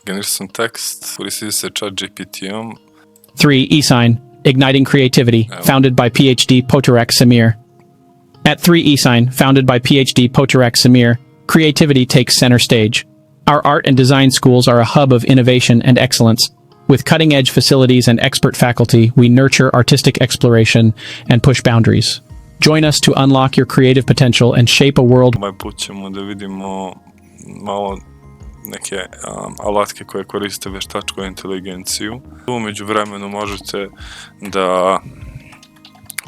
Generisan tekst, koristi se ChatGPT-om. 3. eSign, Igniting Creativity, founded by PhD Poturek Samir. At 3 eSign, founded by PhD Poturek Samir, creativity takes center stage. Our art and design schools are a hub of innovation and excellence. With cutting-edge facilities and expert faculty, we nurture artistic exploration and push boundaries. Join us to unlock your creative potential and shape a world. Ovaj put ćemo da vidimo malo neke alatke koje koriste veštačku inteligenciju. U međuvremenu možete da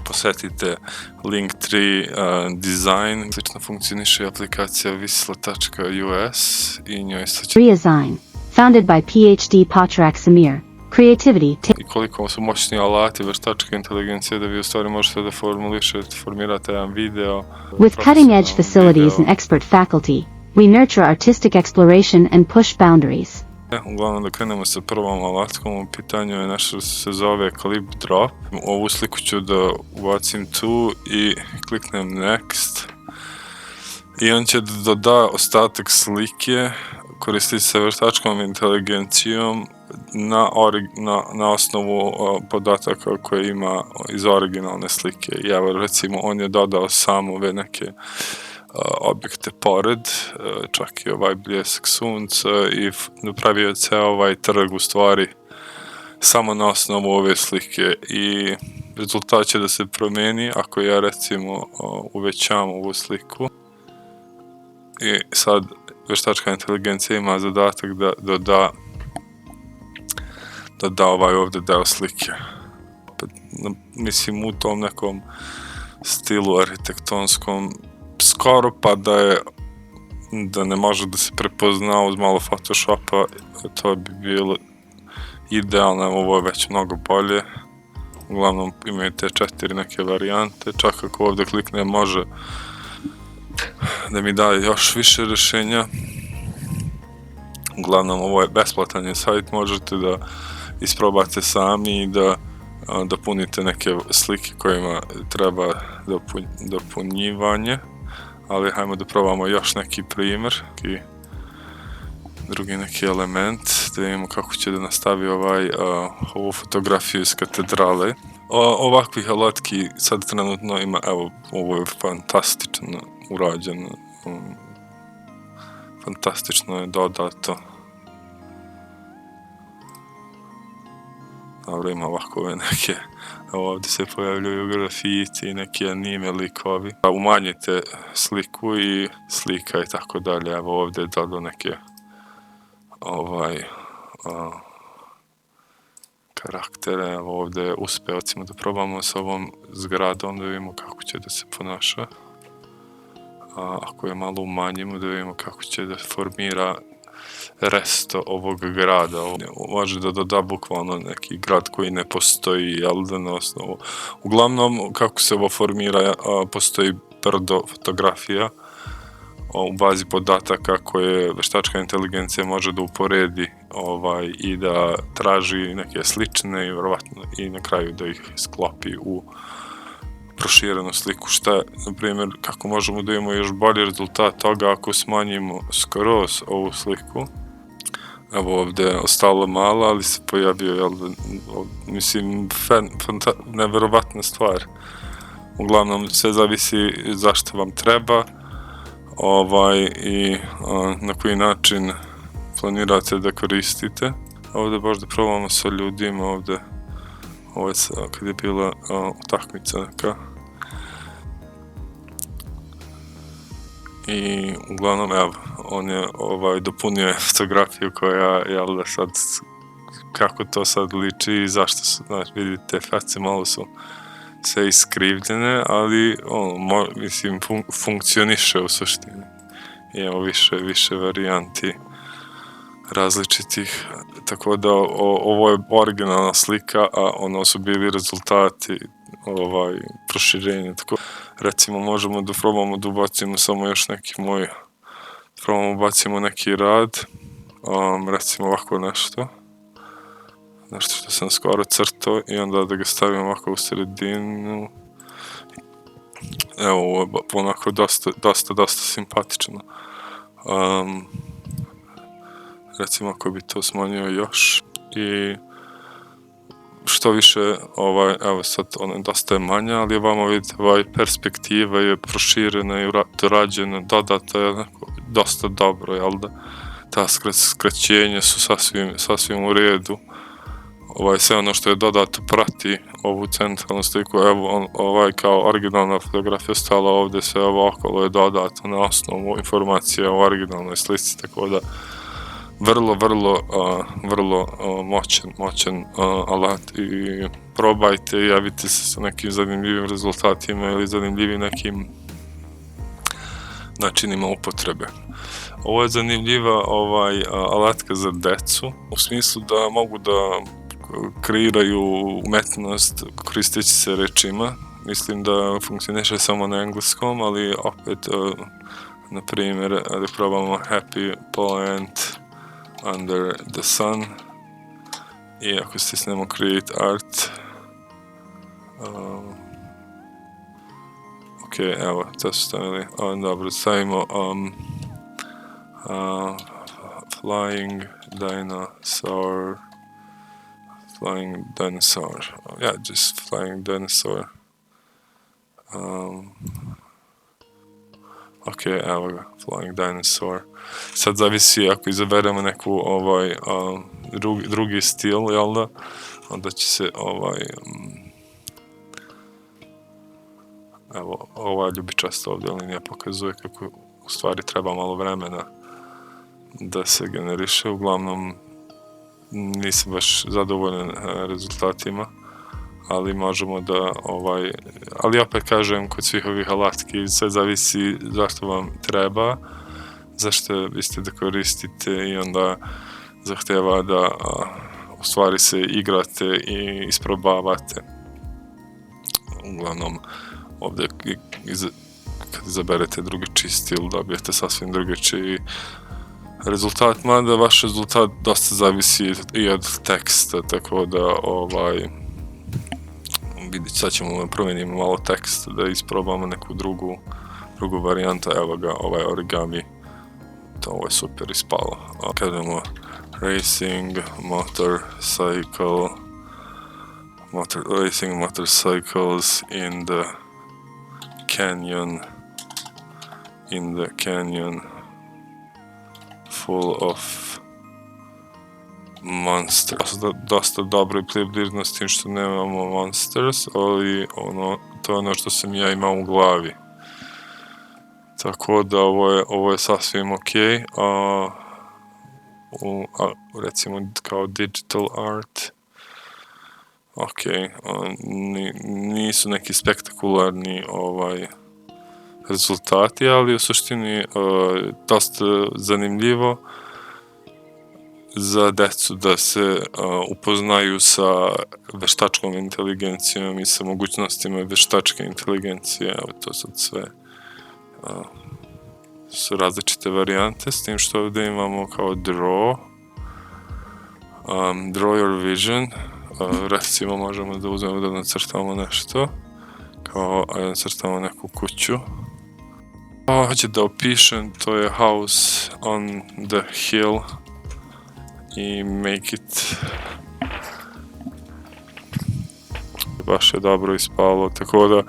posetite Linktree Design. Slično funkcioniše aplikacija Visla.us i njoj će... Redesign, founded by PhD Poturek Samir. Creativity. I koliko su moćni alati veštačke inteligencije da vi u stvari možete da formirate jedan video. With cutting-edge facilities and expert faculty, we nurture artistic exploration and push boundaries. Uglavnom da krenemo sa prvom alatkom, u pitanju je nešto se zove Clip Drop. Ovu sliku ću da ubacim tu i kliknem Next. I on će da doda ostatak slike, koristiti se veštačkom inteligencijom na osnovu podataka koje ima iz originalne slike. I evo recimo on je dodao samo ove neke objekte pored, čak i ovaj bljesak sunca i napravio je ceo ovaj trg u stvari samo na osnovu ove slike i rezultat će da se promeni ako ja recimo uvećam ovu sliku i sad veštačka inteligencija ima zadatak da doda ovaj ovde deo slike. Mislim u tom nekom stilu arhitektonskom skoro pa da ne može da se prepozna uz malo Photoshopa, to bi bilo idealno, ovo je već mnogo bolje. Uglavnom imaju te 4 neke varijante, čak ako ovde kliknem može da mi daje još više rješenja. Uglavnom ovo je besplatan je sajt, možete da isprobate sami i da punite neke slike kojima treba dopunjivanje. Ali hajmo da probamo još neki primjer, drugi neki element, da vidimo kako će da nastavi ovu fotografiju iz katedrale. Ovakvih alatki sad trenutno ima, evo, ovo je fantastično urađeno, fantastično je dodato. Dobro, ima ovakove neke, ovdje se pojavljuju grafiti i neki anime likovi. Umanjite sliku i slika i tako dalje. Evo ovdje je dodao neke karaktere. Evo ovdje je uspeo, da probamo s ovom zgradom da vidimo kako će da se ponaša. Ako je malo umanjimo da vidimo kako će da formira resto ovog grada. Može da doda bukvalno neki grad koji ne postoji, jel da na osnovu. Uglavnom, kako se ovo formira, postoji brdo fotografija u bazi podataka koje veštačka inteligencija može da uporedi i da traži neke slične i na kraju da ih sklopi u proširenu sliku. Na primjer, kako možemo da imamo još bolji rezultat toga ako smanjimo skroz ovu sliku. Evo ovdje je ostalo malo, ali se pojavio, mislim, neverovatna stvar. Uglavnom, sve zavisi zašto vam treba i na koji način planirate da koristite. Ovdje baš da probamo sa ljudima, ovdje kad je bila utakmica neka. I uglavnom, evo, on je dopunio fotografiju koja, jel da sad, kako to sad liči i zašto su, znači, vidite, face malo su sve iskrivljene, ali, mislim, funkcioniše u suštini. I evo više varijanti različitih, tako da ovo je originalna slika, a ono su bili rezultati proširenja, tako recimo možemo da probamo da ubacimo samo još neki probamo ubacimo neki rad, recimo ovako nešto što sam skoro crtao i onda da ga stavim ovako u sredinu. Evo, ovo je onako dosta simpatično. recimo ako bi to smanjio još i što više, evo sad ono dosta je manja, ali vamo vidite perspektiva je proširena i dorađena, dodata je dosta dobro, jel da? Ta skraćenja su sasvim u redu. Sve ono što je dodato prati ovu centralnu sliku, evo kao originalna fotografija stala ovdje, sve ovo okolo je dodato na osnovu informacija o originalnoj slici, tako da vrlo moćan alat i probajte i javite se sa nekim zanimljivim rezultatima ili zanimljivim nekim načinima upotrebe. Ovo je zanimljiva alatka za decu, u smislu da mogu da kreiraju umetnost koristeći se rečima. Mislim da funkcioniše samo na engleskom, ali opet, na primjer, da probamo happy plant under the sun i ako stisnemo create art, ok, evo, to su stavili, dobro, stavimo flying dinosaur, yeah, just flying dinosaur. Ok, evo ga, flying dinosaur. Sad zavisi ako izaberemo neku drugi stil, jel da? Onda će se evo, ova ljubičasta ovdje linija pokazuje kako u stvari treba malo vremena da se generiše. Uglavnom nisam baš zadovoljan rezultatima, ali možemo da ali opet kažem, kod svih ovih alatki sve zavisi zašto vam treba, zašto biste da koristite i onda zahteva da u stvari se igrate i isprobavate. Uglavnom ovdje kad izaberete drugačiji stil dobijete sasvim drugačiji rezultat, mada vaš rezultat dosta zavisi i od teksta, tako da vidite, sad ćemo promijeniti malo tekst da isprobamo neku drugu varijantu. Evo ga, origami, ovo je super ispalo. Kad imamo racing motorcycles in the canyon full of monsters. Dosta dobro i približno s tim što nemamo monsters, ali to je ono što sam ja imao u glavi. Tako da ovo je sasvim ok. Recimo kao digital art. Ok, nisu neki spektakularni rezultati, ali u suštini dosta zanimljivo za decu da se upoznaju sa veštačkom inteligencijom i sa mogućnostima veštačke inteligencije. Evo to sad sve su različite varijante, s tim što ovdje imamo kao draw your vision. Recimo možemo da uzmemo da nacrtamo nešto, kao nacrtamo neku kuću. Hoće da opišem, to je house on the hill i make it. Baš je dobro ispalo, tako da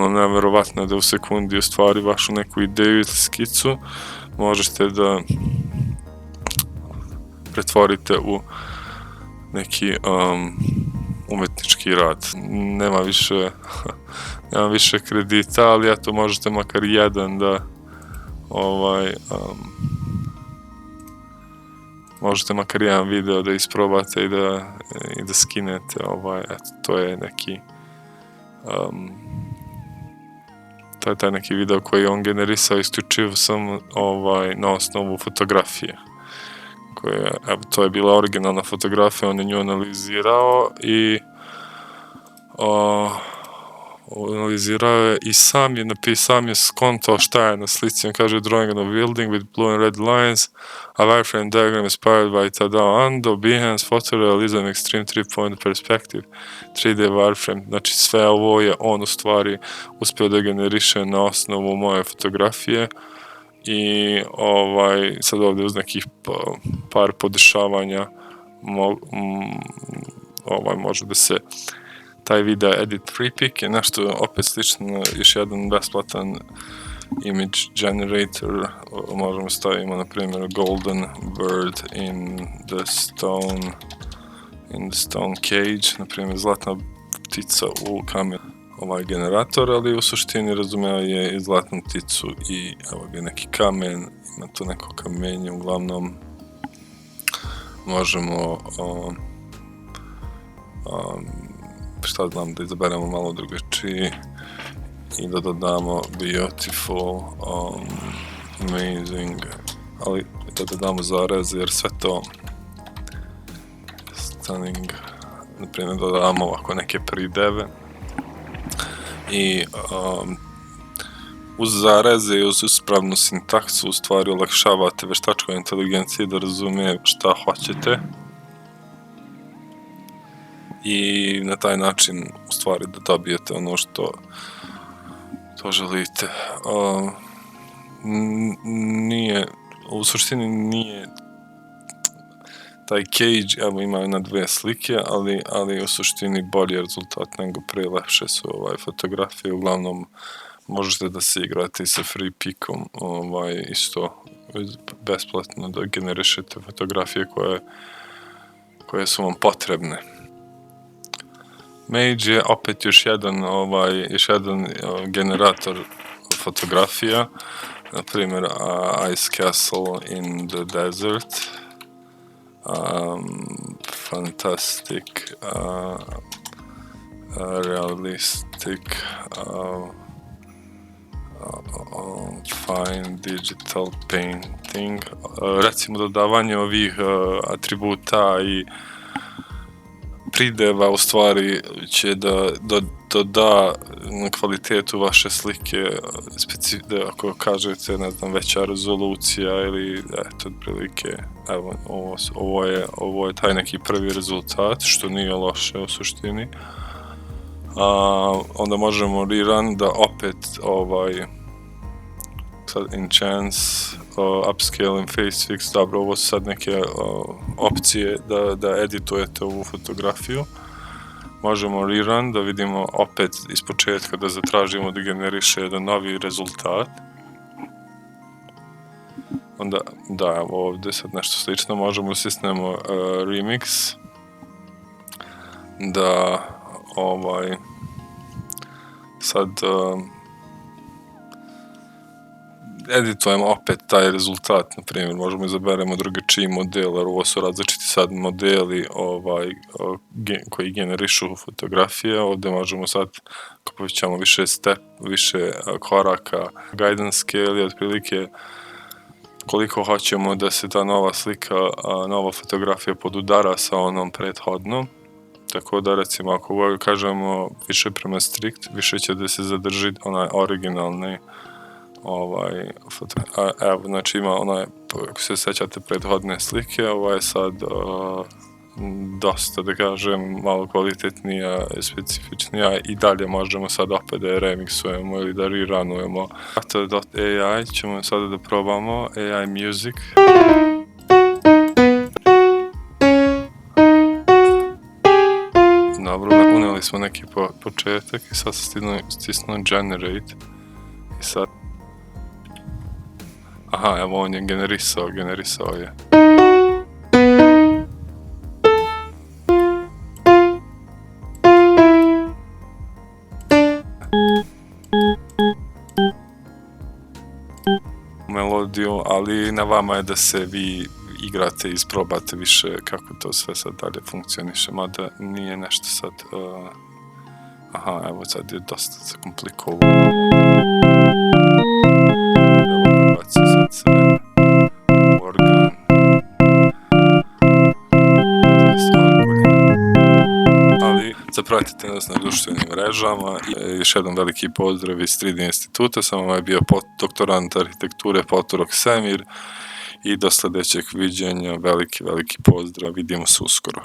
nevjerovatno je da u sekundi ostvari vašu neku ideju ili skicu možete da pretvorite u neki umetnički rad. Nema više kredita, ali eto možete makar jedan da možete makar jedan video da isprobate i da skinete. Eto, to je neki to je taj neki video koji je on generisao isključivo samo na osnovu fotografije. To je bila originalna fotografija, on je nju analizirao i sam je skontao šta je na slici. On kaže drawing on a building with blue and red lines, a wireframe diagram inspired by Tadao Ando, Behance, photorealism, extreme 3-point perspective, 3D wireframe. Znači sve ovo je on u stvari uspio da generiše na osnovu moje fotografije i sad ovdje uz nekih par podešavanja može da se taj video edit pre-pick je nešto opet slično, još jedan besplatan image generator, možemo stavimo na primjer golden bird in the stone cage, na primjer zlatna ptica u kamenu, generator, ali u suštini razumeo je i zlatnu pticu i evo ga neki kamen, ima tu neko kamenje, uglavnom možemo šta znam, da izaberemo malo drugačiji i da dodamo beautiful, amazing, ali da dodamo zareze jer sve to stunning, naprimjer dodamo ovako neke prideve i uz zareze i uz ispravnu sintaksu u stvari olakšavate veštačkoj inteligenciji da razumije šta hoćete i na taj način u stvari da dobijete ono što želite. U suštini nije taj cage, evo ima na 2 slike, ali u suštini bolji rezultat nego pre, lepše su fotografije, uglavnom možete da se igrate i sa free pickom, isto besplatno da generišete fotografije koje su vam potrebne. Mage je opet još jedan generator fotografija, na primjer Ice Castle in the Desert, fantastic, realistic, fine digital painting, recimo dodavanje ovih atributa i prideva u stvari će da da na kvalitetu vaše slike, ako kažete, ne znam, veća rezolucija ili eto, otprilike, evo, ovo je taj neki prvi rezultat, što nije loše u suštini. Onda možemo rerun da opet sad enhance, upscale and face fix, dobro, ovo su sad neke opcije da editujete ovu fotografiju. Možemo rerun da vidimo opet iz početka da zatražimo da generiše jedan novi rezultat. Onda, da, evo ovdje sad nešto slično, možemo da stisnemo remix, da sad editujemo opet taj rezultat, na primjer, možemo izaberemo drugačiji model, jer ovo su različiti sad modeli koji generišu fotografije, ovdje možemo sad, ako povećamo više koraka, guidance scale, otprilike koliko hoćemo da se ta nova slika, nova fotografija podudara sa onom prethodnom. Tako da, recimo, ako kažemo više prema strict, više će da se zadrži onaj originalni evo, znači ima onaj, ako se sećate prethodne slike, ovo je sad dosta, da kažem, malo kvalitetnija, specifičnija i dalje možemo sad opet da je remixujemo ili da rerunujemo. AI ćemo sada da probamo, AI Music. Dobro, uneli smo neki početak i sad stisnuo Generate i sad aha, evo on je generisao je. Melodiju, ali na vama je da se vi igrate i isprobate više kako to sve sad dalje funkcioniše, mada nije nešto sad... aha, evo sad je dosta zakomplikovano. Sad sve organ, ali zapratite nas na društvenim mrežama i još jedan veliki pozdrav iz 3D instituta, samo je bio doktorant arhitekture Poturok Semir i do sljedećeg viđenja veliki pozdrav, vidimo se uskoro.